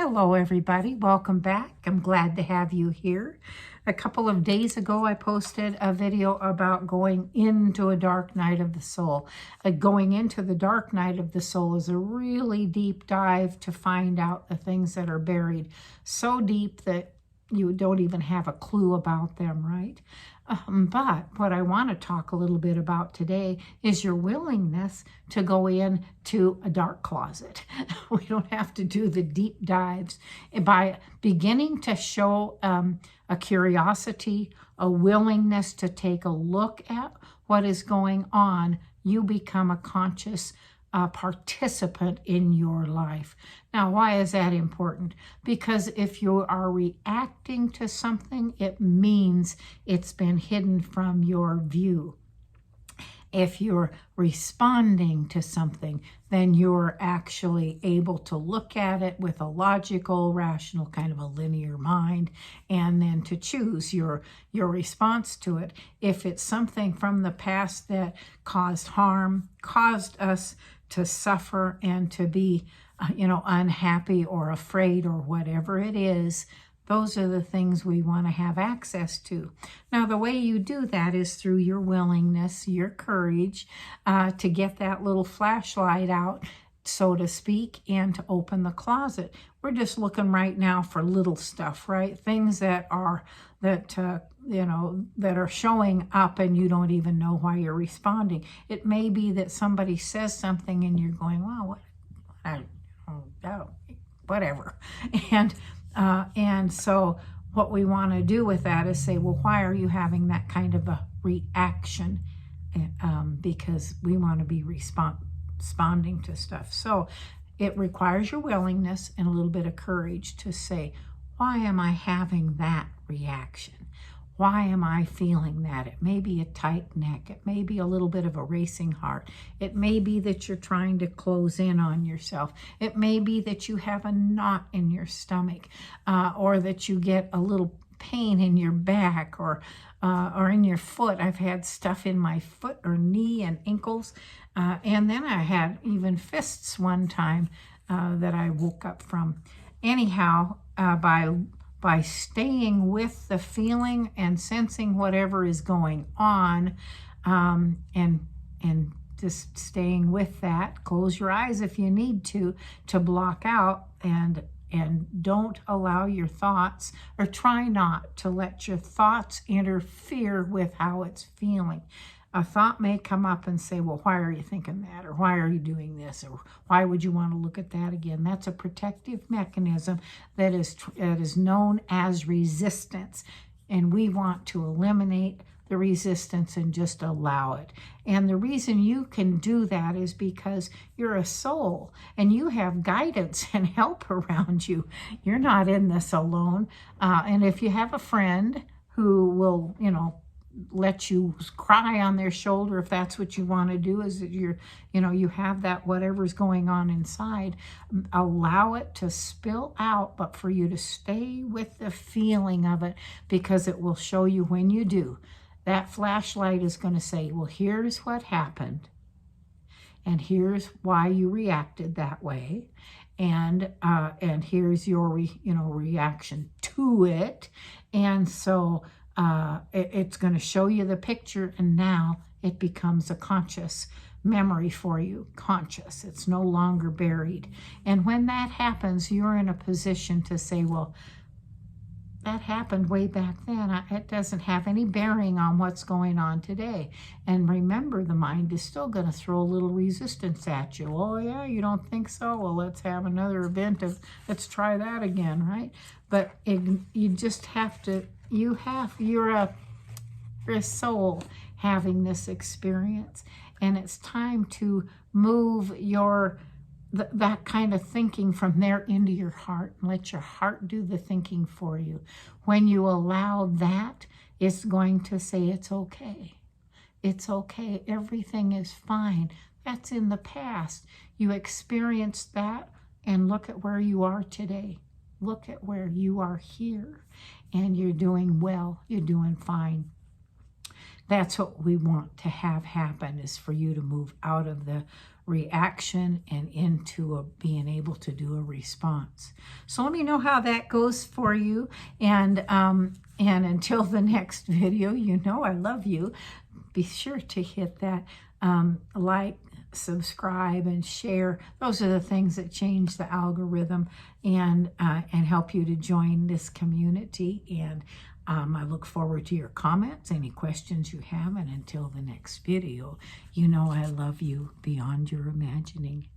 Hello, everybody. Welcome back. I'm glad to have you here. A couple of days ago, I posted a video about going into a dark night of the soul. Going into the dark night of the soul is a really deep dive to find out the things that are buried so deep that you don't even have a clue about them, right? But what I want to talk a little bit about today is your willingness to go into a dark closet. We don't have to do the deep dives. By beginning to show a curiosity, a willingness to take a look at what is going on, you become a conscious participant in your life. Now, why is that important? Because if you are reacting to something, it means it's been hidden from your view. If you're responding to something, then you're actually able to look at it with a logical, rational, kind of a linear mind, and then to choose your response to it. If it's something from the past that caused harm, caused us to suffer and to be, unhappy or afraid or whatever it is, those are the things we want to have access to. Now, the way you do that is through your willingness, your courage, to get that little flashlight out, so to speak, and to open the closet. We're just looking right now for little stuff, right? Things that are showing up and you don't even know why you're responding. It may be that somebody says something and you're going, "Wow, whatever." And so what we want to do with that is say, well, why are you having that kind of a reaction? Because we want to be responding to stuff. So it requires your willingness and a little bit of courage to say, why am I having that reaction? Why am I feeling that? It may be a tight neck. It may be a little bit of a racing heart. It may be that you're trying to close in on yourself. It may be that you have a knot in your stomach, or that you get a little pain in your back or in your foot. I've had stuff in my foot or knee and ankles. And then I had even fists one time that I woke up from. Anyhow, by staying with the feeling and sensing whatever is going on, and just staying with that. Close your eyes if you need to block out, and don't allow your thoughts, or try not to let your thoughts interfere with how it's feeling. A thought may come up and say, well, why are you thinking that? Or why are you doing this? Or why would you want to look at that again? That's a protective mechanism that is known as resistance. And we want to eliminate the resistance and just allow it. And the reason you can do that is because you're a soul and you have guidance and help around you. You're not in this alone. And if you have a friend who will, let you cry on their shoulder, if that's what you want to do, is that you have that whatever's going on inside, allow it to spill out, but for you to stay with the feeling of it, because it will show you when you do. That flashlight is going to say, well, here's what happened, and here's why you reacted that way, and here's your reaction to it. And so it's going to show you the picture, and now it becomes a conscious memory for you. Conscious. It's no longer buried. And when that happens, you're in a position to say, well, that happened way back then. It doesn't have any bearing on what's going on today. And remember, the mind is still going to throw a little resistance at you. Oh, yeah, you don't think so? Well, let's have another event let's try that again, right? But you just have to, you're a soul having this experience. And it's time to move that kind of thinking from there into your heart, and let your heart do the thinking for you. When you allow that, it's going to say, it's okay. It's okay. Everything is fine. That's in the past. You experienced that, and look at where you are today. Look at where you are here, and you're doing well. You're doing fine. That's what we want to have happen, is for you to move out of the reaction and into being able to do a response. So let me know how that goes for you. And until the next video, you know I love you. Be sure to hit that like, subscribe, and share. Those are the things that change the algorithm and help you to join this community. And I look forward to your comments, any questions you have. And until the next video, you know I love you beyond your imagining.